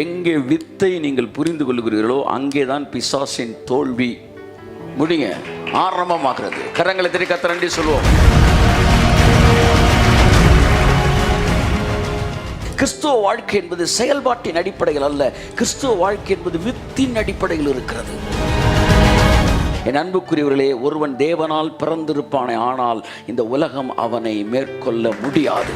எங்கே வித்தை நீங்கள் புரிந்து கொள்கிறீர்களோ அங்கேதான் பிசாசின் தோல்வி முடிங்க ஆரம்பமாகிறது. கரங்களை தட்டி கர்த்தருக்கு நன்றி சொல்லுவோம். கிறிஸ்துவ வாழ்க்கை என்பது செயல்பாட்டின் அடிப்படையில் அல்ல, கிறிஸ்துவ வாழ்க்கை என்பது வித்தின் அடிப்படையில் இருக்கிறது. என் அன்புக்குரியவர்களே, ஒருவன் தேவனால் பிறந்திருப்பானே, ஆனால் இந்த உலகம் அவனை மேற்கொள்ள முடியாது.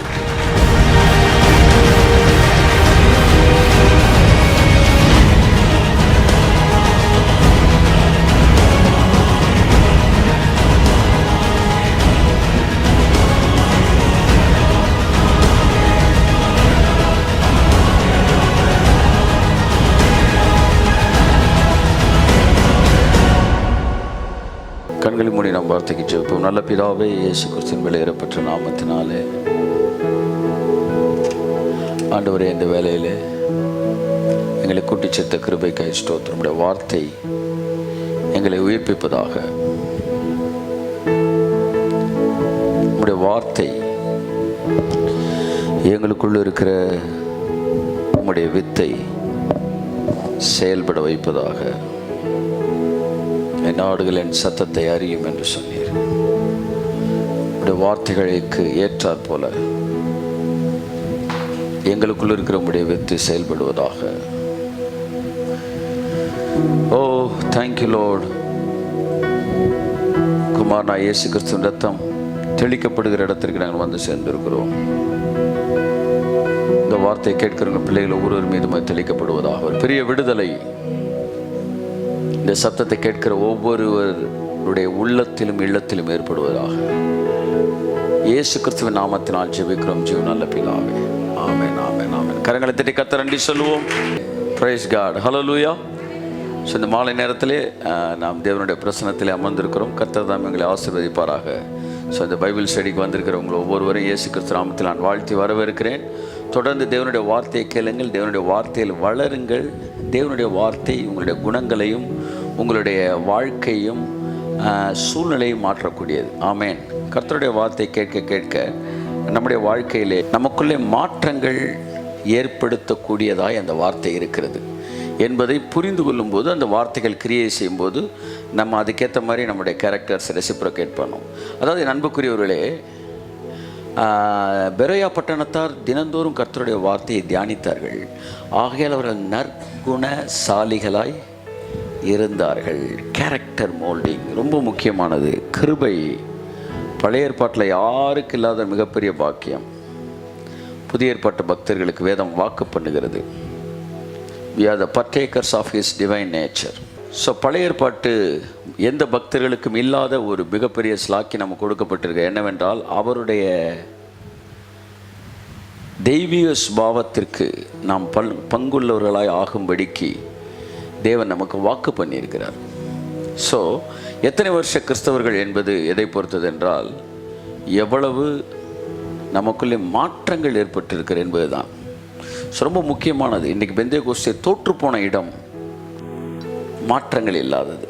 கண்களை மூடி நாம் வார்த்தைக்கு ஜெபிப்போம். நல்ல பிதாவே, இயேசு கிறிஸ்துவின் வெளியேறப்பட்ட நாமத்தினாலே ஆண்டவரே, இந்த வேளையிலே எங்களை கூட்டி சேர்த்த கிருபைக்காய் ஸ்தோத்திரம். நம்முடைய வார்த்தை எங்களை உயிர்ப்பிப்பதாக. நம்முடைய வார்த்தை எங்களுக்குள்ள இருக்கிற உம்முடைய வித்தை செயல்பட வைப்பதாக. என் நாடுகள் என் சத்தத்தை அறியும் என்று சொன்னீர். உடைய வார்த்தைகளுக்கு ஏற்றாற் போல எங்களுக்குள் இருக்கிற உடைய வித்து செயல்படுவதாக. ஓ தேங்க்யூ லார்ட். குமாரனா இயேசு கிறிஸ்துவின் ரத்தம் தெளிக்கப்படுகிற இடத்திற்கு நாங்கள் வந்து சேர்ந்திருக்கிறோம். இந்த வார்த்தையை கேட்கிறவங்க பிள்ளைகள் ஒவ்வொருவர் மீதும் தெளிக்கப்படுவதாக. ஒரு பெரிய விடுதலை இந்த சத்தத்தை கேட்கிற ஒவ்வொருவருடைய உள்ளத்திலும் இல்லத்திலும் ஏற்படுவதாக. இயேசு கிறிஸ்துவின் நாமத்தினால் ஜெபிக்கிறோம் ஜீவன் நல்ல பிதாவே. ஆமென், ஆமென், ஆமென். கரங்களை தட்டி கர்த்தருக்கு நன்றி சொல்லுவோம். பிரைஸ் காட், ஹல்லேலூயா. ஸோ இந்த மாலை நேரத்திலே நாம் தேவனுடைய பிரசன்னத்திலே அமர்ந்திருக்கிறோம். கர்த்தர் தாம் எங்களை ஆசீர்வதிப்பாராக. ஸோ இந்த பைபிள் ஸ்டடிக்கு வந்திருக்கிறவங்களை ஒவ்வொருவரும் இயேசு கிறிஸ்து நாமத்தில் நான் வாழ்த்தி வரவேற்கிறேன். தொடர்ந்து தேவனுடைய வார்த்தையை கேளுங்கள், தேவனுடைய வார்த்தையில் வளருங்கள். தேவனுடைய வார்த்தை உங்களுடைய குணங்களையும் உங்களுடைய வாழ்க்கையும் சூழ்நிலையும் மாற்றக்கூடியது. ஆமேன். கர்த்தருடைய வார்த்தை கேட்க கேட்க நம்முடைய வாழ்க்கையிலே நமக்குள்ளே மாற்றங்கள் ஏற்படுத்தக்கூடியதாய் அந்த வார்த்தை இருக்கிறது என்பதை புரிந்து கொள்ளும்போது, அந்த வார்த்தைகள் கிரியை செய்யும்போது நம்ம அதுக்கேற்ற மாதிரி நம்முடைய கேரக்டர்ஸ் ரெசிப்ரோகேட் பண்ணோம். அதாவது என் அன்புக்குரியவர்களே, பெரோயா பட்டணத்தார் தினந்தோறும் கர்த்தருடைய வார்த்தையை தியானித்தார்கள். ஆகையால் அவர்கள் நற்குணசாலிகளாய் இருந்தார்கள். கேரக்டர் மோல்டிங் ரொம்ப முக்கியமானது. கிருபை பழைய ஏற்பாட்டில் யாருக்கு இல்லாத மிகப்பெரிய பாக்கியம். புதிய ஏற்பாட்டு பக்தர்களுக்கு வேதம் வாக்கு பண்ணுகிறது. We are the partakers of his divine nature. So பழைய ஏற்பாட்டு எந்த பக்தர்களுக்கும் இல்லாத ஒரு மிகப்பெரிய ஸ்லாக்கி நமக்கு கொடுக்கப்பட்டிருக்கு. என்னவென்றால், அவருடைய தெய்வீக சுபாவத்திற்கு நாம் பங்குள்ளவர்களாய் ஆகும்படிக்கு தேவன் நமக்கு வாக்கு பண்ணியிருக்கிறார். ஸோ எத்தனை வருஷ கிறிஸ்தவர்கள் என்பது எதை பொறுத்தது என்றால், எவ்வளவு நமக்குள்ளே மாற்றங்கள் ஏற்பட்டிருக்கிறது என்பது தான் ரொம்ப முக்கியமானது. இன்றைக்கி பெந்தேகோஸ்தே தோற்றுப்போன இடம் மாற்றங்கள் இல்லாதது.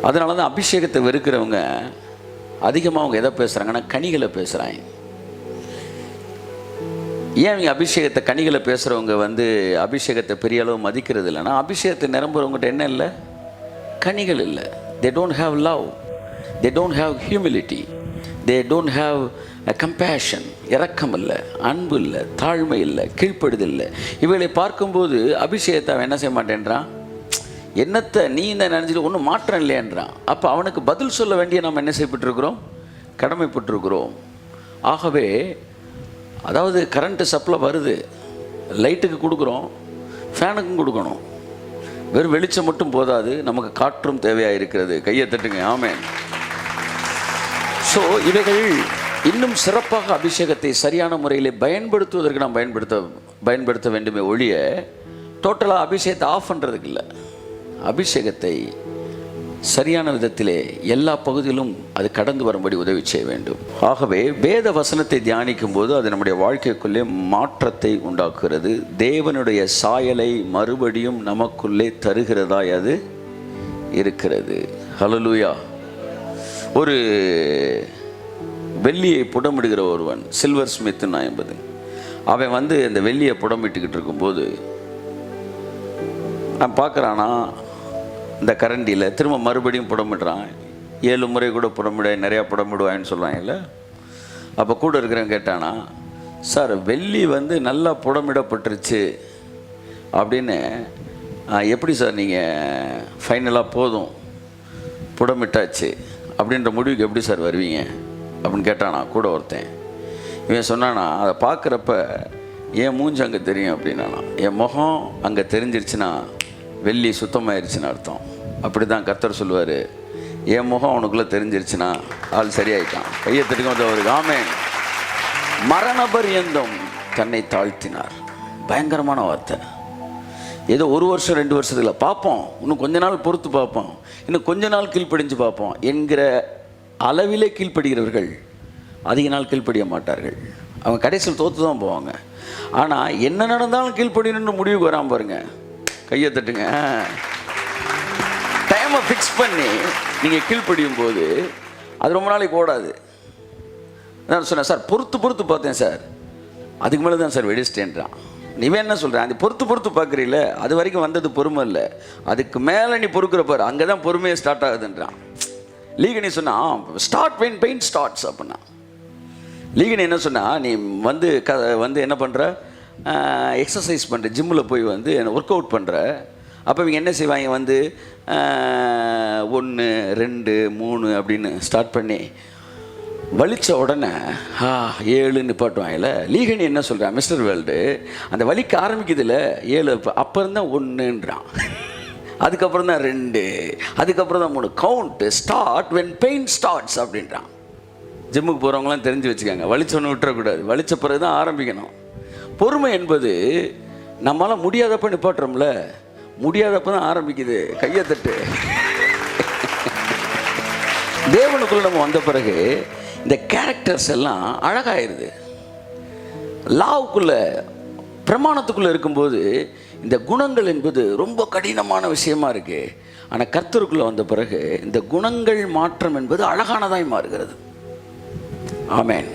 அதனால தான் அபிஷேகத்தை வெறுக்கிறவங்க அதிகமாக அவங்க எதை பேசுகிறாங்கன்னா கனிகளை பேசுகிறாங்க. ஏன் அவங்க அபிஷேகத்தை கனிகளை பேசுகிறவங்க அபிஷேகத்தை பெரிய அளவு மதிக்கிறது இல்லைன்னா, அபிஷேகத்தை நிரம்புறவங்ககிட்ட என்ன இல்லை? கனிகள் இல்லை. they don't have love, they don't have humility, they don't have compassion, இரக்கம் இல்லை, அன்பு இல்லை, தாழ்மை இல்லை, கீழ்ப்படுதல் இல்லை. இவைகளை பார்க்கும்போது அபிஷேகத்தை அவன் என்ன செய்ய மாட்டேன்றான்? என்னத்தை நீ இந்த நினைச்சிட்டு ஒன்றும் மாற்றம் இல்லையன்றான். அப்போ அவனுக்கு பதில் சொல்ல வேண்டிய நம்ம என்ன செய்யப்பட்டிருக்கிறோம்? கடமைப்பட்டிருக்கிறோம். ஆகவே அதாவது கரண்ட்டு சப்ளை வருது, லைட்டுக்கு கொடுக்குறோம், ஃபேனுக்கும் கொடுக்கணும். வெறும் வெளிச்சம் மட்டும் போதாது, நமக்கு காற்றும் தேவையாக இருக்கிறது. கையை தட்டுங்க. ஆமென். ஸோ இவைகள் இன்னும் சிறப்பாக அபிஷேகத்தை சரியான முறையில் பயன்படுத்துவதற்கு நாம் பயன்படுத்த வேண்டுமே ஒழிய டோட்டலாக அபிஷேகத்தை ஆஃப் பண்ணுறதுக்கு இல்லை. அபிஷேகத்தை சரியான விதத்திலே எல்லா பகுதியிலும் அது கடந்து வரும்படி உதவி செய்ய வேண்டும். ஆகவே வேத வசனத்தை தியானிக்கும் போது அது நம்முடைய வாழ்க்கைக்குள்ளே மாற்றத்தை உண்டாக்குகிறது. தேவனுடைய சாயலை மறுபடியும் நமக்குள்ளே தருகிறதாய் அது இருக்கிறது. ஹல்லேலூயா. ஒரு வெள்ளியை புடமிடுகிற ஒருவன், சில்வர் ஸ்மித் என்பது, அவன் வந்து இந்த வெள்ளியை புடமிட்டுக்கிட்டு இருக்கும்போது நான் பார்க்குறானா இந்த கரண்டியில் திரும்ப மறுபடியும் புடமிடுறான். 7 முறை கூட புடமிட நிறையா புடமிடுவான்னு சொல்லுவாங்கல்ல. அப்போ கூட இருக்கிறவன் கேட்டானா, சார் வெள்ளி வந்து நல்லா புடமிடப்பட்டுருச்சு அப்படின்னு எப்படி சார் நீங்கள் ஃபைனலாக போதும் புடமிட்டாச்சு அப்படின்ற முடிவுக்கு எப்படி சார் வருவீங்க அப்படின்னு கேட்டானா கூட ஒருத்தன். இவன் சொன்னானா, அதை பார்க்குறப்ப என் மூஞ்சி அங்கே தெரியும் அப்படின்னானா, என் முகம் அங்கே தெரிஞ்சிருச்சுன்னா வெள்ளி சுத்தமாயிருச்சுன்னு அர்த்தம். அப்படி தான் கர்த்தர் சொல்லுவார், என் முகம் அவனுக்குள்ளே தெரிஞ்சிருச்சுன்னா ஆள் சரியாயிட்டான். கையை தட்டுக்கும் அவருக்கு. ஆமென். மரண பரியந்தம் தன்னை தாழ்த்தினார். பயங்கரமான வார்த்தை. ஏதோ 1 வருஷம் 2 வருஷத்துல பார்ப்போம், இன்னும் கொஞ்ச நாள் பொறுத்து பார்ப்போம், இன்னும் கொஞ்ச நாள் கீழ்ப்படிஞ்சு பார்ப்போம் என்கிற அளவிலே கீழ்ப்படுகிறவர்கள் அதிக நாள் கீழ்ப்படிய மாட்டார்கள். அவங்க கடைசியில் தோற்று தான் போவாங்க. ஆனால் என்ன நடந்தாலும் கீழ்ப்படியணும்னு முடிவுக்கு வராமல் பாருங்க. கையை தட்டுங்க. டைமை ஃபிக்ஸ் பண்ணி நீங்கள் கீழ்ப்படியும் போது அது ரொம்ப நாளைக்கு ஓடாது. நான் சொன்னேன், சார் பொறுத்து பார்த்தேன் சார், அதுக்கு மேலே தான் சார் வெடிச்சிட்டேன்றான். நீ என்ன சொல்கிறேன், அது பொறுத்து பார்க்குறீல்ல, அது வரைக்கும் வந்தது பொறுமை இல்லை, அதுக்கு மேலே நீ பொறுக்கிற பாரு, அங்கே தான் பொறுமையை ஸ்டார்ட் ஆகுதுன்றான். லீகனி சொன்னான், ஸ்டார்ட் வென் பெயின் ஸ்டார்ட்ஸ் அப்படின்னா. லீகனி என்ன சொன்னால், நீ வந்து என்ன பண்ணுற, எக்ஸசைஸ் பண்ணுற, ஜிம்மில் போய் வந்து ஒர்க் அவுட் பண்ணுற. அப்போ இவங்க என்ன செய்வாங்க, வந்து 1 2 3 அப்படின்னு ஸ்டார்ட் பண்ணி வலித்த உடனே 7 நிப்பாட்டுவாங்கல்ல. லீகனி என்ன சொல்கிறான், மிஸ்டர் வேர்ல்டு அந்த வலிக்க ஆரம்பிக்குதுல்ல 7, அப்போ இருந்தால் 1ன்றான், அதுக்கப்புறம் தான் 2, அதுக்கப்புறம் தான் 3. Count start when pain starts அப்படின்றான். ஜிம்முக்கு போகிறவங்களாம் தெரிஞ்சு வச்சுக்காங்க, வலிச்சொன்று விட்டுறக்கூடாது, வலித்த பிறகு தான் ஆரம்பிக்கணும். பொறுமை என்பது நம்மளால் முடியாதப்ப நிப்பாட்டுறோம்ல, முடியாதப்ப தான் ஆரம்பிக்குது. கையை தட்டு. தேவனுக்குள்ள நம்ம வந்த பிறகு இந்த கேரக்டர்ஸ் எல்லாம் அழகாயிருது. லாவுக்குள்ள பிரமாணத்துக்குள்ளே இருக்கும்போது இந்த குணங்கள் என்பது ரொம்ப கடினமான விஷயமா இருக்கு. ஆனால் கர்த்தருக்குள்ளே வந்த பிறகு இந்த குணங்கள் மாற்றம் என்பது அழகானதாய் மாறுகிறது. ஆமேன்.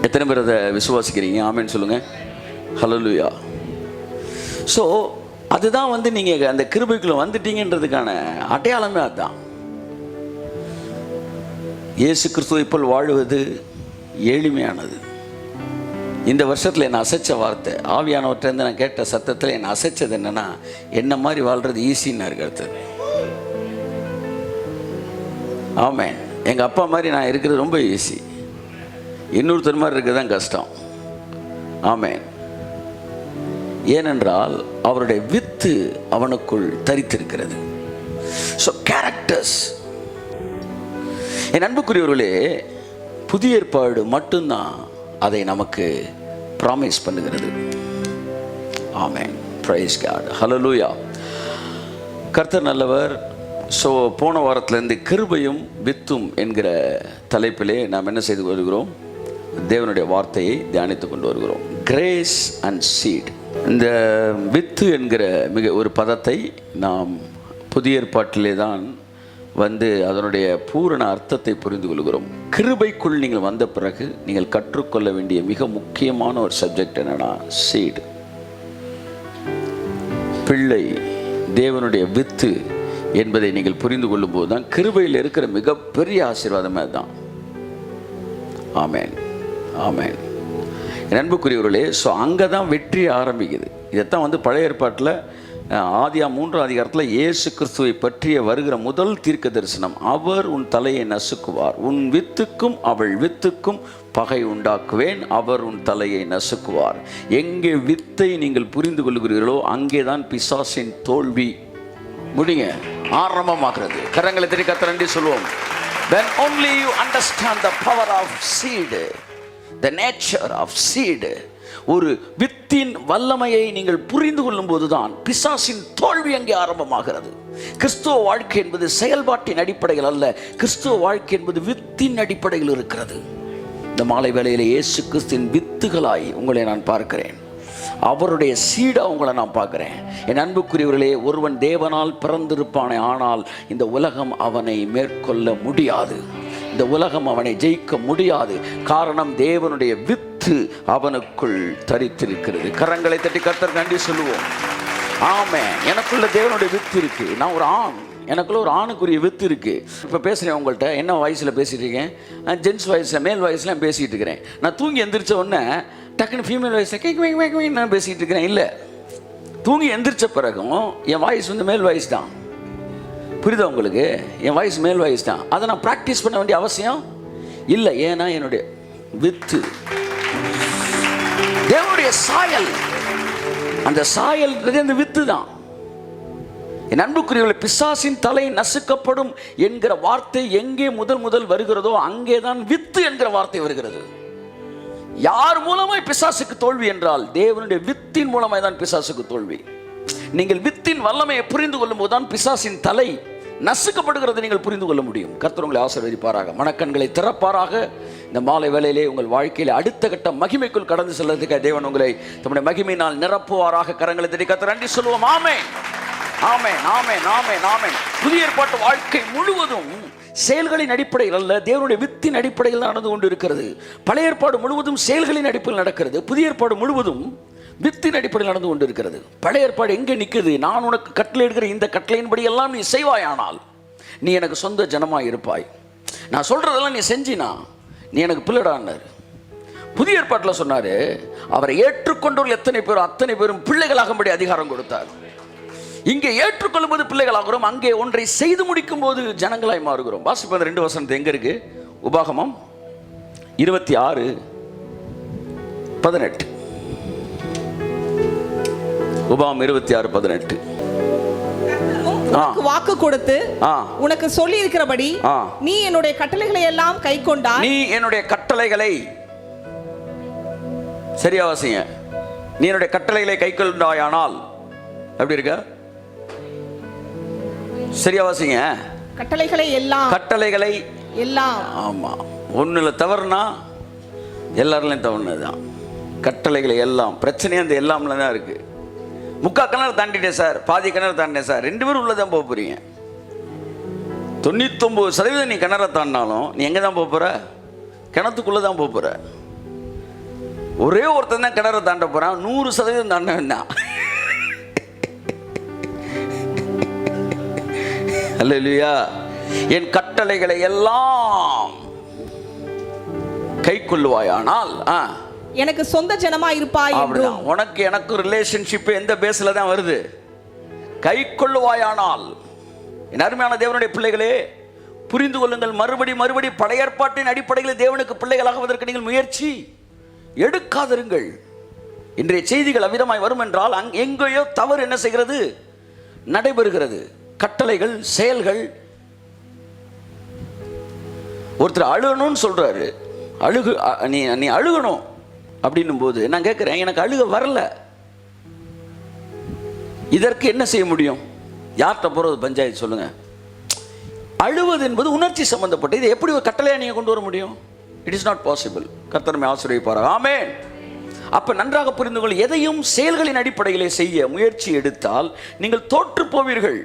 எத்தனை பேர் அதை விசுவாசிக்கிறீங்க? ஆமேன் சொல்லுங்க. ஹல்லேலூயா. ஸோ அதுதான் வந்து நீங்கள் அந்த கிருபைக்குள்ளே வந்துட்டீங்கன்றதுக்கான அடையாளமே அதுதான். இயேசு கிறிஸ்துவை போல் வாழ்வது எளிமையானது. இந்த வருஷத்தில் என்னை அசைச்ச வார்த்தை, ஆவியானவர்கிட்டருந்து நான் கேட்ட சத்தத்தில் என்னை அசைச்சது என்னென்னா, என்ன மாதிரி வாழ்கிறது ஈஸின்னு இருக்கிறது. ஆமேன். எங்கள் அப்பா மாதிரி நான் இருக்கிறது ரொம்ப ஈஸி, இன்னொருத்தர் மாதிரி இருக்கிறது தான் கஷ்டம். ஆமேன். ஏனென்றால் அவருடைய வித்து அவனுக்குள் தரித்திருக்கிறது. So characters. என் அன்புக்குரியவர்களே, புதிய ஏற்பாடு மட்டும்தான் அதை நமக்கு ப்ராமிஸ் பண்ணுகிறது. ஆமென். Praise God. ஹல்லேலூயா. கர்த்தர் நல்லவர். ஸோ போன வாரத்திலேருந்து கிருபையும் வித்தும் என்கிற தலைப்பிலே நாம் என்ன செய்து வருகிறோம், தேவனுடைய வார்த்தையை தியானித்து கொண்டு வருகிறோம். Grace and seed. இந்த வித்து என்கிற மிக ஒரு பதத்தை நாம் புதிய ஏற்பாட்டிலே தான் வந்து அதனுடைய பூரண அர்த்தத்தை புரிந்து கொள்கிறோம். கிருபைக்குள் நீங்கள் வந்த பிறகு நீங்கள் கற்றுக்கொள்ள வேண்டிய மிக முக்கியமான ஒரு சப்ஜெக்ட் என்னன்னா, சீடு, பிள்ளை, தேவனுடைய வித்து என்பதை நீங்கள் புரிந்து கொள்ளும் போது தான் கிருபையில் இருக்கிற மிகப்பெரிய ஆசீர்வாதமே தான். ஆமேன். ஆமேன். என் அன்புக்குரியவர்களே, ஸோ அங்கே தான் வெற்றி ஆரம்பிக்குது. இதைத்தான் வந்து பழைய ஏற்பாட்டில் ஆதியாகமம் 3ஆம் அதிகாரத்தில் இயேசு கிறிஸ்துவை பற்றிய வருகிற முதல் தீர்க்க தரிசனம், அவர் உன் தலையை நசுக்குவார், உன் வித்துக்கும் அவள் வித்துக்கும் பகை உண்டாக்குவேன், அவர் உன் தலையை நசுக்குவார். எங்கே வித்தை நீங்கள் புரிந்து கொள்கிறீர்களோ அங்கே தான் பிசாசின் தோல்வி முடிங்க ஆரம்பமாகிறது. கரங்களை தட்டி கர்த்தரை நன்றி சொல்லுவோம். When only you understand the power of seed, the nature of seed, ஒரு வித்தின் வல்லமையை நீங்கள் புரிந்து கொள்ளும் போதுதான் பிசாசின் தோல்வி அங்கே ஆரம்பமாகிறது. கிறிஸ்துவ வாழ்க்கை என்பது செயல்பாட்டின் அடிப்படையில் அல்ல, கிறிஸ்துவ வாழ்க்கை என்பது வித்தின் அடிப்படையில் இருக்கிறது. இந்த மாலை வேளையில் இயேசு கிறிஸ்துவின் வித்துகளாய் உங்களை நான் பார்க்கிறேன், அவருடைய சீடா உங்களை நான் பார்க்கிறேன். என் அன்புக்குரியவர்களே, ஒருவன் தேவனால் பிறந்திருப்பானே, ஆனால் இந்த உலகம் அவனை மேற்கொள்ள முடியாது, இந்த உலகம் அவனை ஜெயிக்க முடியாது. காரணம், தேவனுடைய வித்து வித்து அவனுக்குள் தரித்திருக்கிறது. கரங்களை தட்டி கர்த்தருக்கு நன்றி சொல்லுவோம். ஆமென். எனக்குள்ள தேவனுடைய வித்து இருக்கு. நான் ஒரு ஆண், எனக்குள்ள ஒரு ஆணுக்குரிய வித்து இருக்கு. இப்போ பேசுகிறேன் உங்கள்கிட்ட, என்ன வயசில் பேசிட்டு இருக்கேன்? ஜென்ஸ் வயசில், மேல் வயசில் பேசிகிட்டு இருக்கிறேன். நான் தூங்கி எந்திரிச்ச உடனே டக்குன்னு ஃபீமேல் வயசில் நான் பேசிகிட்டு இருக்கிறேன். இல்லை, தூங்கி எந்திரிச்ச பிறகும் என் வாய்ஸ் வந்து மேல் வாய்ஸ் தான். புரியுதா உங்களுக்கு? என் வாய்ஸ் மேல் வாய்ஸ் தான். அதை நான் ப்ராக்டிஸ் பண்ண வேண்டிய அவசியம் இல்லை. ஏன்னா என்னுடைய வித்து தேவனுடைய சாயல். அந்த சாயல் அந்த வித்து தான். என் அன்புக்குரியவர்களே, பிசாசின் தலை நசுக்கப்படும் என்கிற வார்த்தை எங்கே முதல் வருகிறதோ அங்கேதான் வித்து என்கிற வார்த்தை வருகிறது. யார் மூலமாய் பிசாசுக்கு தோல்வி என்றால் தேவனுடைய வித்தின் மூலமாய் தான் பிசாசுக்கு தோல்வி. நீங்கள் வித்தின் வல்லமையை புரிந்து கொள்ளும் போதுதான் பிசாசின் தலை நசுக்கப்படுகிறது நீங்கள் புரிந்து கொள்ள முடியும். கர்த்தர் உங்களை ஆசீர்வதிப்பாராக, மனக்கண்களை திறப்பாராக. இந்த மாலை வேளையிலே உங்கள் வாழ்க்கையில் அடுத்த கட்ட மகிமைக்குள் கடந்து செல்வதற்கு தேவன் உங்களை தம்முடைய மகிமையினால் நிரப்புவாராக. கரங்களை தட்டி கர்த்தர் நன்றி சொல்லுவோம். ஆமென், ஆமென், ஆமென், ஆமென், ஆமென். புதிய ஏற்பாட்டு வாழ்க்கை முழுவதும் செயல்களின் அடிப்படையில் அல்ல, தேவனுடைய வித்தின் அடிப்படையில் நடந்து கொண்டு இருக்கிறது. பழைய ஏற்பாடு முழுவதும் செயல்களின் அடிப்படையில் நடக்கிறது. புதிய ஏற்பாடு முழுவதும் வித்தின் அடிப்படையில் நடந்து கொண்டு இருக்கிறது. பழைய ஏற்பாடு எங்கே நிற்குது? நான் உனக்கு கட்டளை எடுக்கிற இந்த கட்டளையின்படி எல்லாம் நீ செய்வாயானால் நீ எனக்கு சொந்த ஜனமாய் இருப்பாய். நான் சொல்றதெல்லாம் நீ செஞ்சினா நீ எனக்கு பிள்ளைடான்னார். புதிய ஏற்பாட்டில் சொன்னாரு, அவரை ஏற்றுக்கொண்டவர்கள் எத்தனை பேரோ அத்தனை பேரும் பிள்ளைகளாகும்படி அதிகாரம் கொடுத்தார். இங்கே ஏற்றுக்கொள்ளும் போது பிள்ளைகளாகிறோம், அங்கே ஒன்றை செய்து முடிக்கும் போது ஜனங்களாய் மாறுகிறோம். வாசிப்பது 2 வசனத்து எங்க இருக்கு? உபாகமம் 26:18. உபாகமம் 26:18. வாக்கு கொடுத்து உனக்கு சொல்லி இருக்கிறபடி நீ என்னுடைய கட்டளைகளை எல்லாம் கைக்கொண்டாய். நீ என்னுடைய கட்டளைகளை, சரியா வாசிங்க, நீ என்னுடைய கட்டளைகளை கைக்கொண்டாயானால் எப்படி இருக்க? சரியா வாசிங்க. கட்டளைகளை எல்லாம், கட்டளைகளை எல்லாம். ஆமா, ஒண்ணுல தவறுனா எல்லாருலையும் தவறுனதுதான். கட்டளைகளை எல்லாம். பிரச்சனையே அந்த எல்லாம்ல தான் இருக்கு. முக்கா கிணறு தாண்டிட்டேன் சார், பாதி கிணறு தாண்டினேன் சார், 2 பேரும் உள்ளதான் போக போறீங்க. 99% நீ கிணற தாண்டினாலும் நீ எங்க தான் போக போற? கிணத்துக்குள்ளதான் போக போற. ஒரே ஒருத்தன் தான் கிணற தாண்ட போறான், 100% தாண்ட வேண்டாம். அல்லேலூயா. என் கட்டளைகளை எல்லாம் கை கொள்ளுவாயானால் எனக்கு சொந்த ஜனமா இருப்பாய். உனக்கு எனக்கு ரிலேஷன்ஷிப் எந்த பேஸ்ல தான் வருது? கை கொள்ளுவாயானால். என் அருமையான தேவனுடைய பிள்ளைகளே, புரிந்து கொள்ளுங்கள். மறுபடி பழைய ஏற்பாட்டின் அடிப்படையில் தேவனுக்கு பிள்ளைகளாகுவதற்கு நீங்கள் முயற்சி எடுக்காதிருங்கள். இன்றைய செய்திகள் அவ்விதமாய் வரும் என்றால் எங்கேயோ தவறு என்ன செய்கிறது? நடைபெறுகிறது. கட்டளைகள், செயல்கள். ஒருத்தர் அழுகணும்னு சொல்றாரு, நீ அழுகணும் அப்படின்னும் போது நான் கேட்கிறேன், எனக்கு அழுக வரல, இதற்கு என்ன செய்ய முடியும்? யார்கிட்ட போறது? பஞ்சாயத்து சொல்லுங்க. அழுவது என்பது உணர்ச்சி சம்பந்தப்பட்டு, இது எப்படி ஒரு கட்டளையா நீங்க கொண்டு வர முடியும்? It is not possible. கர்த்தர் ஆசீர்வதிப்பாராக. ஆமென். அப்ப நன்றாக புரிந்து கொள். எதையும் செயல்களின் அடிப்படையிலே செய்ய முயற்சி எடுத்தால் நீங்கள் தோற்று போவீர்கள்.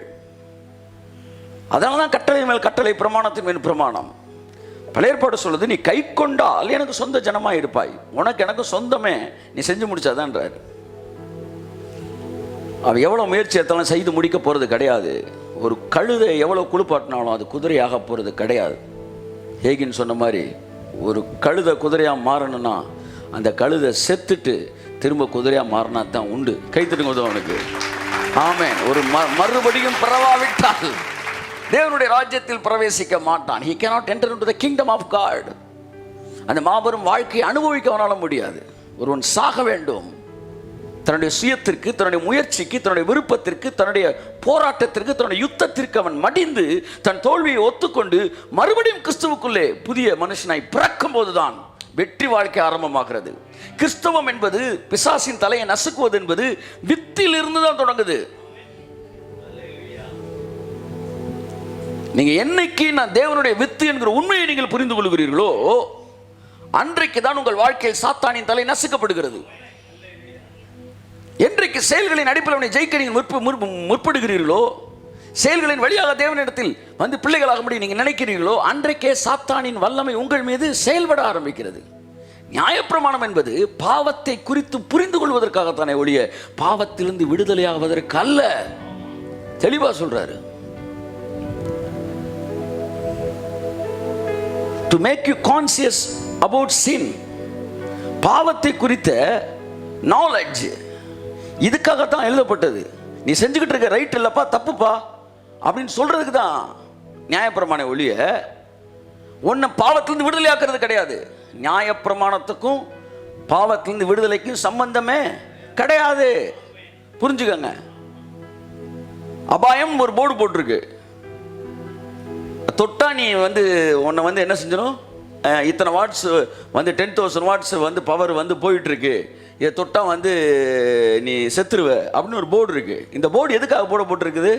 அதனால்தான் கட்டளை மேல் கட்டளை, பிரமாணத்தின் மேல் பிரமாணம். பழைய ஏற்பாடு சொல்லுது, நீ கை கொண்டால் எனக்கு சொந்த ஜனமா இருப்பாய். உனக்கு எனக்கு சொந்தமே நீ செஞ்சு முடிச்சாதான்றாரு. அவ எவ்வளவு முயற்சி எடுத்தாலும் செய்து முடிக்க போறது கிடையாது. ஒரு கழுதை எவ்வளவு குளிப்பாட்டினாலும் அது குதிரையாக போறது கிடையாது. ஹேகின் சொன்ன மாதிரி, ஒரு கழுதை குதிரையா மாறணும்னா அந்த கழுதை செத்துட்டு திரும்ப குதிரையா மாறினா தான் உண்டு. கைத்தட்டுங்க அவனுக்கு. ஆமென். ஒரு மறுபடியும் பிறவாவிட்டால் தேவனுடைய ராஜ்யத்தில் பிரவேசிக்க மாட்டான். He cannot enter into the kingdom of God. அந்த மாபெரும் வாழ்க்கையை அனுபவிக்க அவனால முடியாது. ஒருவன் சாக வேண்டும். தன்னுடைய சுயத்திற்கு, தன்னுடைய முயற்சிக்கு, தன்னுடைய விருப்பத்திற்கு, தன்னுடைய போராட்டத்திற்கு, தன்னுடைய யுத்தத்திற்கு அவன் மடிந்து தன் தோல்வியை ஒத்துக்கொண்டு மறுபடியும் கிறிஸ்துவுக்குள்ளே புதிய மனுஷனாய் பிறக்கும் போதுதான் வெற்றி வாழ்க்கை ஆரம்பமாகிறது. கிறிஸ்தவம் என்பது, பிசாசின் தலையை நசுக்குவது என்பது வித்தில் இருந்து தான் தொடங்குது. நீங்க என்னைக்கு நான் தேவனுடைய வித்து என்கிற உண்மையை நீங்கள் புரிந்து கொள்கிறீர்களோ அன்றைக்கு தான் உங்கள் வாழ்க்கையில் சாத்தானின் தலை நசுக்கப்படுகிறது. என்றைக்கு செயல்களின் அடிப்படையில் ஜெயிக்க நீங்கள் முற்படுகிறீர்களோ, செயல்களின் வழியாக தேவனிடத்தில் வந்து பிள்ளைகளாக முடியும் நீங்க நினைக்கிறீர்களோ, அன்றைக்கே சாத்தானின் வல்லமை உங்கள் மீது செயல்பட ஆரம்பிக்கிறது. நியாயப்பிரமாணம் என்பது பாவத்தை குறித்து புரிந்து கொள்வதற்காகத்தானே ஒழிய பாவத்திலிருந்து விடுதலையாவதற்கு அல்ல. தெளிவா சொல்றாரு. To make you conscious about sin. பாவத்தை குறித்த நாலேஜ் இதுக்காகத்தான் எழுதப்பட்டது. நீ செஞ்சுக்கிட்டு இருக்க ரைட் இல்லப்பா, தப்புப்பா அப்படின்னு சொல்றதுக்கு தான் நியாயப்பிரமாண ஒழிய உன்னை பாவத்திலிருந்து விடுதலையாக்குறது கிடையாது. நியாயப்பிரமாணத்துக்கும் பாவத்திலிருந்து விடுதலைக்கும் சம்பந்தமே கிடையாது. புரிஞ்சுக்கங்க. அபாயம் ஒரு போர்டு போட்டிருக்கு. தொட்டா நீ வந்து உன்னை வந்து என்ன செஞ்சிடும், இத்தனை வாட்ஸ் வந்து 10,000 வாட்ஸ் வந்து பவர் வந்து போயிட்டு இருக்கு, இதை தொட்டா வந்து நீ செத்துருவ அப்படின்னு ஒரு போர்டு இருக்கு. இந்த போர்டு எதுக்காக போட்டிருக்குது?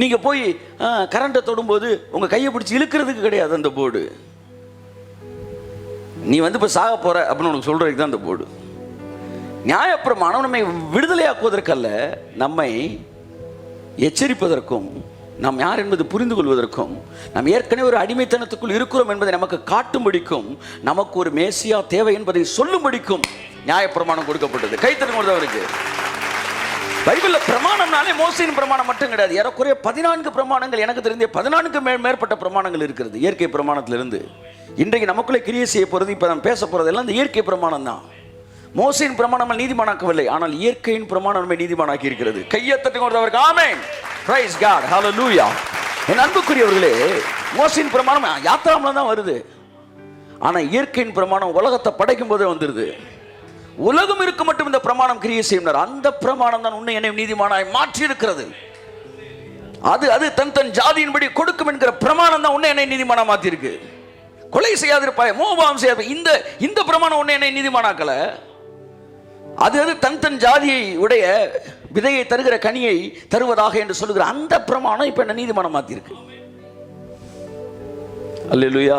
நீங்க போய் கரண்ட்டை தொடும்போது உங்க கையை பிடிச்சி இழுக்கிறதுக்கு கிடையாது அந்த போர்டு. நீ வந்து இப்போ சாக போற அப்படின்னு உனக்கு சொல்றதுக்கு தான் அந்த போர்டு. நியாயப்பிரமாணம் நம்மை விடுதலையாக்குவதற்கல்ல, நம்மை எச்சரிப்பதற்கும் நாம் யார் என்பது புரிந்து கொள்வதற்கும் நாம் ஏற்கனவே ஒரு அடிமைத்தனத்துக்குள் இருக்கிறோம் என்பதை நமக்கு காட்டும்படிக்கும் நமக்கு ஒரு மேசியா தேவை என்பதை சொல்லும்படிக்கும் நியாயப்பிரமாணம் கொடுக்கப்பட்டது. கைத்தறிக்கு பைபிளில் பிரமாணம்னாலே மோசையின் பிரமாணம் மட்டும் கிடையாது. ஏறக்குறைய 14 பிரமாணங்கள், எனக்கு தெரிஞ்ச 14 மேற்பட்ட பிரமாணங்கள் இருக்கிறது இயற்கை பிரமாணத்திலிருந்து. இன்றைக்கு நமக்குள்ளே கிரியை செய்ய போகிறது, இப்போ நம்ம பேச போகிறது எல்லாம் இந்த இயற்கை பிரமாணம் தான். மோசையின் பிரமாணம் நீதிமானாக்கவில்லை, ஆனால் இயற்கையின் பிரமாணம் நம்மை நீதிமானாக்கி இருக்கிறது. கையை தட்டி கொடுத்தவருக்கு ஆமென், பிரைஸ் காட், ஹல்லேலூயா. என் அன்புக்குரியவர்களே, மோசையின் பிரமாணம் யாத்திராமல தான் வருது, ஆனால் இயற்கையின் பிரமாணம் உலகத்தை படைக்கும் போதே வந்துருது. உலகம் இருக்க மட்டும் இந்த பிரமாணம் கிரியை செய்யும். அந்த பிரமாணம் தான் உன்னை என்னை நீதிமானாய் மாற்றி இருக்கிறது. அது தன் ஜாதியின்படி கொடுக்கும் என்கிற பிரமாணம் தான் உன்னை என்னை நீதிமானா மாற்றி இருக்கு. கொலை செய்யாதிருப்பாய், மோபாவம் செய்யாத இந்த பிரமாணம் உன்னை என்னை நீதிமானாக்கல. அது தன் ஜாதியை உடைய விதையை தருகிற கனியை தருவதாக என்று சொல்லுகிற அந்த பிரமாணம் இப்ப என்ன நீதிமானம் மாத்திருக்கு. அல்லேலூயா.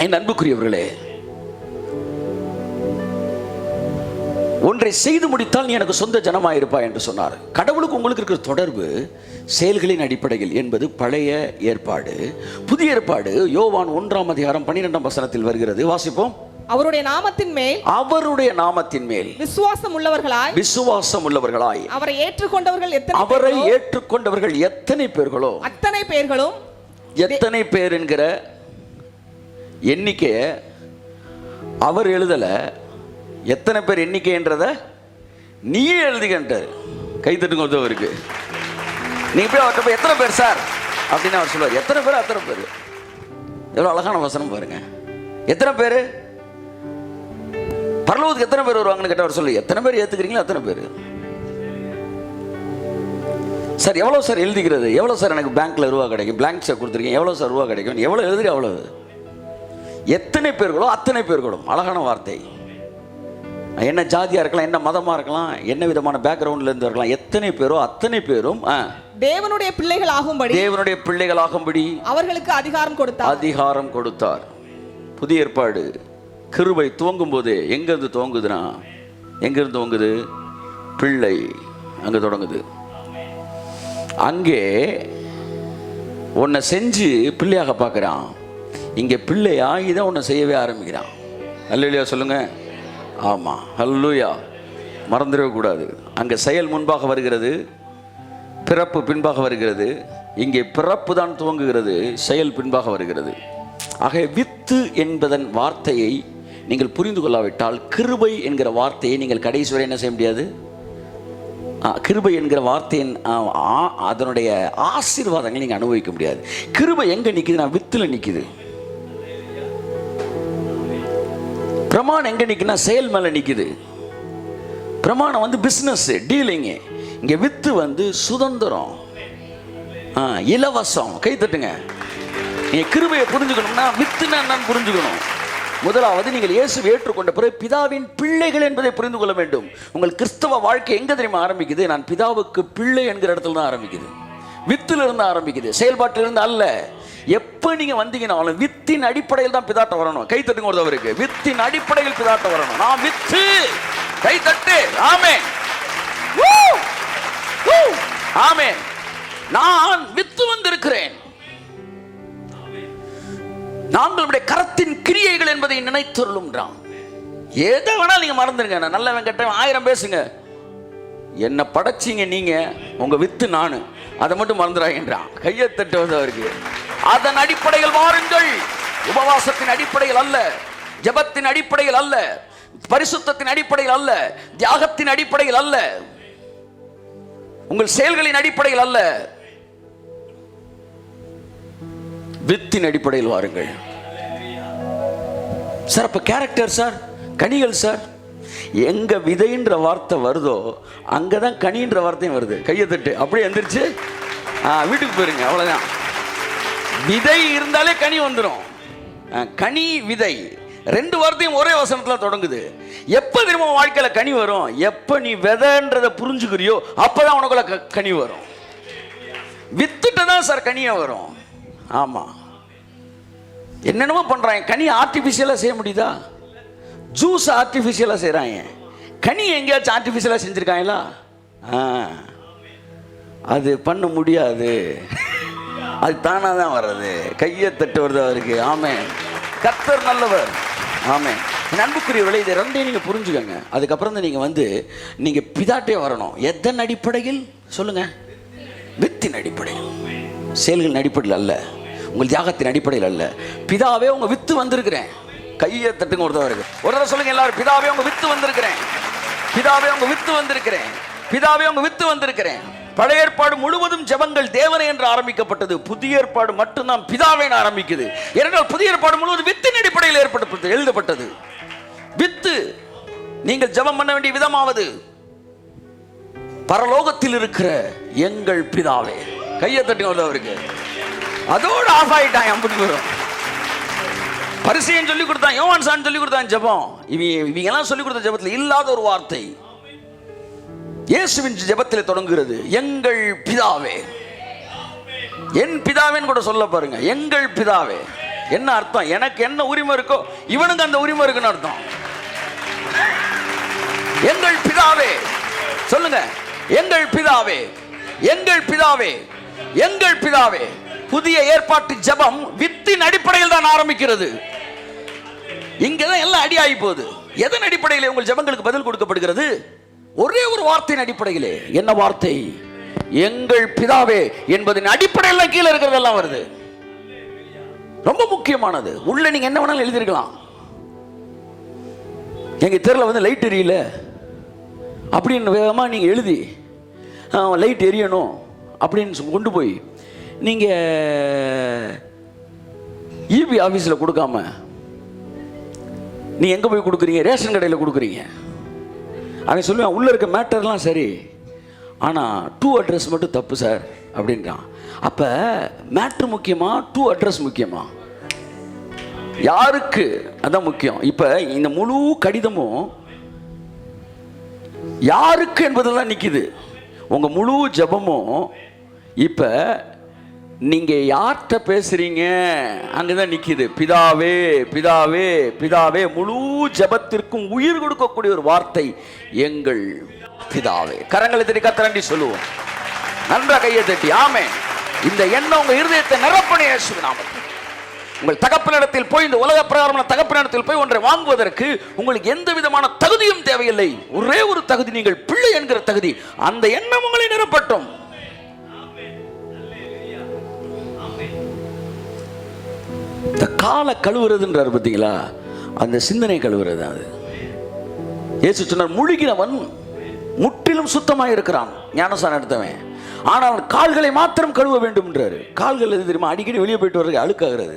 என் அன்புக்குரியவர்களே, ஒன்றை செய்து முடித்தால் நீ எனக்கு சொந்த ஜனமாயிருப்பாய் என்று சொன்னார். கடவுளுக்கு உங்களுக்கு இருக்கிற தொடர்பு செயல்களின் அடிப்படையில் என்பது பழைய ஏற்பாடு. புதிய ஏற்பாடு யோவான் 1ஆம் அதிகாரம் 12ஆம் வசனத்தில் வருகிறது. வாசிப்போம். அவருடைய நாமத்தின் மேல் விசுவாசம் உள்ளவர்களாய் அவரை ஏற்றுக்கொண்டவர்கள் எத்தனை பேர்களோ அத்தனை பேர்களும், எத்தனை பேர் என்கிற எண்ணிக்கையை அவர் எழுதல, எத்தனை பேர் எண்ணிக்கைன்றத நீயே எழுதுகின்றார். கைத்தட்டுங்க ஒருத்தவருக்கு. நீங்க போய் அவர்கிட்ட போய் எத்தனை பேர் சார் அப்படின்னு அவர் சொல்லுவார். எத்தனை பேர்? அத்தனை பேர். எவ்வளவு அழகான வசனம் பாருங்க. எத்தனை பேர்? பரலோகத்துக்கு எத்தனை பேர் வருவாங்கன்னு கேட்டவர் சொல்லு. எத்தனை பேர் ஏத்துக்கிறீங்களோ அத்தனை பேர். சார் எவ்வளவு சார் எழுதிக்கிறது? எவ்வளவு சார் எனக்கு பேங்க்ல ரூபா கிடைக்கும்? பிளாங்க் செக் கொடுத்துருக்கேன், எவ்வளவு சார் ரூபா கிடைக்கும்? எவ்வளவு எழுதுறீங்க அவ்வளவு. எத்தனை பேர்களோ அத்தனை பேர்களும். அழகான வார்த்தை. என்ன ஜாதியா இருக்கலாம், என்ன மதமா இருக்கலாம், என்ன விதமான பேக்ரவுண்ட்ல இருந்து இருக்கலாம், எத்தனை பேரோ அத்தனை பேரும் தேவனுடைய பிள்ளைகளாகும்படி அவர்களுக்கு அதிகாரம் கொடுத்தார். புதிய ஏற்பாடு கிருபை துவங்கும் போது எங்கிருந்து துவங்குதுன்னா, எங்கிருந்து துவங்குது? பிள்ளை அங்க தொடங்குது. அங்கே உன்னை செஞ்சு பிள்ளையாக பார்க்குறான், இங்கே பிள்ளையாகி தான் உன்னை செய்யவே ஆரம்பிக்கிறான். அல்லேலூயா சொல்லுங்க. ஆமாம், அல்லேலூயா. மறந்துடவே கூடாது. அங்கே செயல் முன்பாக வருகிறது, பிறப்பு பின்பாக வருகிறது. இங்கே பிறப்பு தான் துவங்குகிறது, செயல் பின்பாக வருகிறது. ஆக வித்து என்பதன் வார்த்தையை நீங்கள் புரிந்து கொள்ளாவிட்டால் கிருபை என்கிற வார்த்தையை நீங்கள் கடைசி வரை என்ன செய்ய முடியாது. கிருபை என்கிற வார்த்தையின் அதனுடைய ஆசீர்வாதங்களை நீங்கள் அனுபவிக்க முடியாது. கிருபை எங்கே நிற்குது? நான் வித்தில் நிற்குது. பிரமாணம் எங்கே நிற்குன்னா செயல் மேலே நிற்குது. பிரமாணம் வந்து பிஸ்னஸ் டீலிங்கு. இங்கே வித்து வந்து சுதந்திரம், இலவசம். கை தட்டுங்க. நீங்கள் கிருபையை புரிஞ்சுக்கணும்னா வித்துனா என்னன்னு புரிஞ்சுக்கணும். முதலாவது நீங்கள் இயேசுவை ஏற்றுக்கொண்ட பிறகு பிதாவின் பிள்ளைகள் என்பதை புரிந்து கொள்ள வேண்டும். உங்கள் கிறிஸ்தவ வாழ்க்கை எங்கே தெரியுமா ஆரம்பிக்குது? நான் பிதாவுக்கு பிள்ளை என்கிற இடத்துல தான் ஆரம்பிக்குது. வித்துல இருந்து ஆரம்பிக்குது, செயல்பாட்டிலிருந்து அல்ல. எப்ப நீங்க வந்தீங்கன்னாலும் வித்தின் அடிப்படையில் தான் பிதாட்ட வரணும். கை தட்டுங்க ஒருத்தவருக்கு. வித்தின் அடிப்படையில் பிதாட்ட வரணும். நான் வித்து. கை தட்டு. ஆமென், ஆமென். நான் வித்து வந்திருக்கிறேன். நாங்களுடைய கரத்தின் கிரியைகள் என்பதை நினைத்தருளும். எதை வேணாலும் நீங்க மறந்துருங்க. நான் நல்லவன் கெட்டவன் 1000 பேசுங்க, என்ன படைச்சிங்க நீங்க, உங்க வித்து நானு, அதை மட்டும் மறந்துடாங்கன்றான். கையை தட்டுவது அவருக்கு. அதன் அடிப்படையில் வாருங்கள். உபவாசத்தின் அடிப்படையில் அல்ல, ஜெபத்தின் அடிப்படையில் அல்ல, பரிசுத்தத்தின் அடிப்படையில் அல்ல, தியாகத்தின் அடிப்படையில் அல்ல, உங்கள் செயல்களின் அடிப்படையில் அல்ல, வித்தின் அடிப்படையில் வாருங்கள். சார் அப்ப கேரக்டர் சார், கனிகள் சார், எங்க விதைன்ற வார்த்தை வருதோ அங்கதான் கனின்ற வார்த்தையும் வருது. கையை தட்டு அப்படியே எந்திரிச்சு வீட்டுக்கு போயிருங்க, அவ்வளவுதான். விதை இருந்தாலே கனி வந்துடும். கனி விதை 2 வார்த்தையும் ஒரே வசனத்துல தொடங்குது. எப்ப திரும்ப வாழ்க்கையில கனி வரும்? எப்ப நீ விதைன்றதை புரிஞ்சுக்கிறியோ அப்பதான் உனக்குள்ள கனி வரும். வித்துட்டு தான் சார் கனியா வரும். ஆமா, என்னென்னமோ பண்றாங்க. கனி ஆர்டிபிஷியலா செய்ய முடியுதா? ஜூஸ் ஆர்டிபிஷியலா செய்யறாங்க. கனி எங்கேயாச்சும் ஆர்டிபிஷியலா செஞ்சிருக்காங்களா? அது பண்ண முடியாது, அது தானா தான் வர்றது. கையை தட்டு வருது அவருக்கு. ஆமென். கர்த்தர் நல்லவர். ஆமென். அன்புக்குரியவர்களே, இதை 2 நீங்க புரிஞ்சுக்கங்க. அதுக்கப்புறம் தான் நீங்க பிதாட்டே வரணும். எதன் அடிப்படையில் சொல்லுங்க? வித்தின் அடிப்படையில், செயல்களின் அடிப்படையில் அல்ல, உங்கள் தியாகத்தின் அடிப்படையில் அல்ல. பிதாவே உங்க வித்து வந்திருக்கிறேன். கையை தட்டுங்க ஒருத்தவருக்கு. ஒரு தடவை சொல்லுங்க எல்லாரும், பிதாவே உங்க வித்து வந்திருக்கிறேன், பிதாவே உங்க வித்து வந்திருக்கிறேன், பிதாவே உங்க வித்து வந்திருக்கிறேன். பழைய ஏற்பாடு முழுவதும் ஜெபங்கள் தேவனே என்று ஆரம்பிக்கப்பட்டது. புதிய ஏற்பாடு மட்டும்தான் பிதாவே ஆரம்பிக்குது. ஏனென்றால் புதிய ஏற்பாடு முழுவதும் வித்தின் அடிப்படையில் ஏற்பட்டது, எழுதப்பட்டது. வித்து. நீங்கள் ஜெபம் பண்ண வேண்டிய விதமாவது, பரலோகத்தில் இருக்கிற எங்கள் பிதாவே. கையை தட்டுங்க அவருக்கு. அதோடு ஆஃப் ஆயிட்டான். அம்புட்டு வரும். பரிசையன் சொல்லி கொடுத்தான், யோவான் சான் சொல்லி கொடுத்தான் ஜெபம். இவங்க எல்லாம் சொல்லி கொடுத்த ஜெபத்தில் இல்லாத ஒரு வார்த்தை இயேசுவின் ஜெபத்தில் தொடங்குகிறது. எங்கள் பிதாவே. என் பிதாவேன்னு கூட சொல்ல பாருங்க. எங்கள் பிதாவே என்ன அர்த்தம்? எனக்கு என்ன உரிமை இருக்கோ இவனுக்கு அந்த உரிமை இருக்குன்னு அர்த்தம். எங்கள் பிதாவே சொல்லுங்க. எங்கள் பிதாவே, எங்கள் பிதாவே, எங்கள் பிதாவே. புதிய ஏற்பாட்டு ஜெபம் வித்தின் அடிப்படையில் தான் ஆரம்பிக்கிறது. இங்கதான் எல்லாம் அடி ஆகி போகுது. எதன் அடிப்படையில் உங்கள் ஜெபங்களுக்கு பதில் கொடுக்கப்படுகிறது? ஒரே ஒரு வார்த்தையின் அடிப்படையிலே. என்ன வார்த்தை? எங்கள் பிதாவே என்பதின் அடிப்படையில் கீழே இருக்கிறதெல்லாம் வருது. ரொம்ப முக்கியமானது. உள்ள நீங்க என்ன வேணாலும் எழுதிருக்கலாம். எங்க தெருல லைட் எரியல அப்படின்னு வேகமா நீங்க எழுதி லைட் எரியணும் அப்படின்னு கொண்டு போய் நீங்க ஈபி ஆபீஸ்ல கொடுக்காம நீ எங்க போய் கொடுக்குறீங்க? ரேஷன் கடையில் கொடுக்குறீங்க. அவன் சொல்லுவான் உள்ள இருக்க மேட்டர்லாம் சரி, ஆனா 2 அட்ரஸ் மட்டும் தப்பு சார் அப்படின்றான். அப்ப மேட்ரு முக்கியமா, 2 அட்ரஸ் முக்கியமா? யாருக்கு? அதான் முக்கியம். இப்ப இந்த முழு கடிதமும் யாருக்கு என்பதெல்லாம் நிக்குது. உங்க முழு ஜெபமும் இப்ப நீங்க யார்கிட்ட பேசுறீங்க அங்கதான் நிக்குது. பிதாவே, பிதாவே, பிதாவே. முழு ஜெபத்திற்கும் உயிர் கொடுக்கக்கூடிய ஒரு வார்த்தை எங்கள் பிதாவே. கரங்களை தட்டி கர்த்தரை சொல்லுவோம். நன்றா கையை தட்டி. ஆமென். இந்த எண்ணம் உங்க இருதயத்தை நிரப்பணி இயேசுவின் நாமத்தில். உங்கள் தகப்பனிடத்தில் போய், இந்த உலக பிரகாரமான தகப்பனிடத்தில் போய் ஒன்றை வாங்குவதற்கு உங்களுக்கு எந்த விதமான தகுதியும் தேவையில்லை. ஒரே ஒரு தகுதி, நீங்கள் பிள்ளை என்கிற தகுதி. அந்த எண்ணம் உங்களை நிரப்பட்டும். இந்த காலை கழுவுறதுன்றார் பார்த்தீங்களா, அந்த சிந்தனை கழுவுறது. அது இயேசு சொன்னார், முழுகினவன் முற்றிலும் சுத்தமாக இருக்கிறான் ஞானசானம் எடுத்தவன், ஆனால் அவன் கால்களை மாத்திரம் கழுவ வேண்டும் என்றாரு. கால்கள் எது தெரியுமா? அடிக்கடி வெளியே போயிட்டு வர்றது அழுக்காகிறது.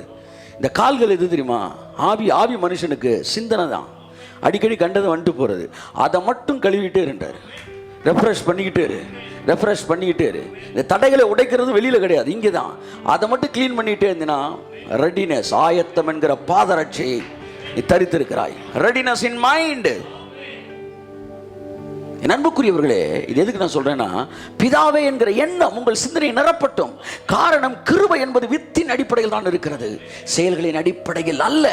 இந்த கால்கள் எது தெரியுமா? ஆவி மனுஷனுக்கு சிந்தனை தான். அடிக்கடி கண்டதை வந்துட்டு போகிறது. அதை மட்டும் கழுவிட்டே இருந்தார். ரெஃப்ரெஷ் பண்ணிக்கிட்டே இரு, ரெஃப்ரெஷ் பண்ணிக்கிட்டே இரு. இந்த தடைகளை உடைக்கிறது வெளியில் கிடையாது, இங்கே தான். அதை மட்டும் க்ளீன் பண்ணிகிட்டே இருந்தீங்கன்னா ரெடினஸ், ஆயத்தம் என்கிற பாதரட்சியை நீ தரித்திருக்கிறாய். Readiness in mind. என் அன்புக்குரியவர்களே, இது எதுக்கு நான் சொல்றேன்னா, பிதாவே என்கிற எண்ணம் உங்கள் சிந்தனை நிரப்பட்டும். காரணம், கிருபை என்பது வித்தின் அடிப்படையில் தான் இருக்கிறது, செயல்களின் அடிப்படையில் அல்ல.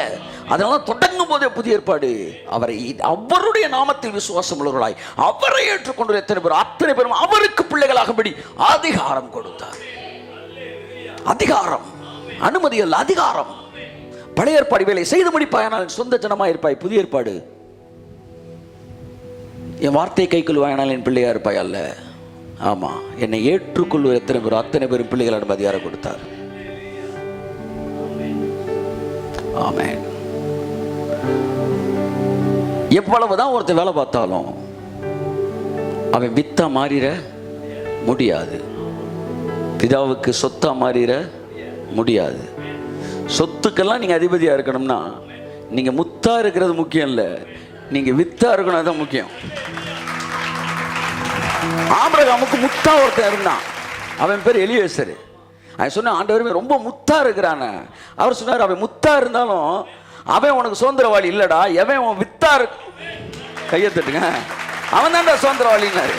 அதனால தொடங்கும் போதே புதிய ஏற்பாடு அவரை அவருடைய நாமத்தில் விசுவாசம் உள்ளவர்களாய் அவரை ஏற்றுக்கொண்டு எத்தனை பேர், அத்தனை பேரும் அவருக்கு பிள்ளைகளாகும்படி அதிகாரம் கொடுத்தார். அதிகாரம், அனுமதி அல்ல, அதிகாரம். பழைய ஏற்பாடு வேலை செய்து முடிப்பாய், ஆனால் சொந்த ஜனமாய் இருப்பாய். புதிய ஏற்பாடு என் வார்த்தையை கைக்கொள்வாயினால் என் பிள்ளையா இருப்பாய் அல்ல. ஆமாம், என்னை ஏற்றுக்கொள்வது எத்தனை பேர், அத்தனை பேரும் பிள்ளைகளிடம் அதிகாரம் கொடுத்தார். ஆமென். எவ்வளவுதான் ஒருத்தர் வேலை பார்த்தாலும் அவன் வித்தா மாறிட முடியாது, பிதாவுக்கு சொத்தா மாறிட முடியாது. சொத்துக்கெல்லாம் நீங்கள் அதிபதியாக இருக்கணும்னா நீங்கள் முத்தா இருக்கிறது முக்கியம் இல்லை, நீங்கள் வித்தா இருக்கணும், அதுதான் முக்கியம். ஆபிரகாமுக்கு முத்தா ஒருத்தன் இருந்தான், அவன் பேர் எலியேசர். அவன் சொன்ன ஆண்டவருமே ரொம்ப முத்தா இருக்கிறான. அவர் சொன்னார், அவன் முத்தா இருந்தாலும் அவன் உனக்கு சுதந்திரவாளி இல்லடா, எவன் வித்தா கையை தட்டுங்க, அவன் தான்டா சுதந்திரவாளின்னாரு.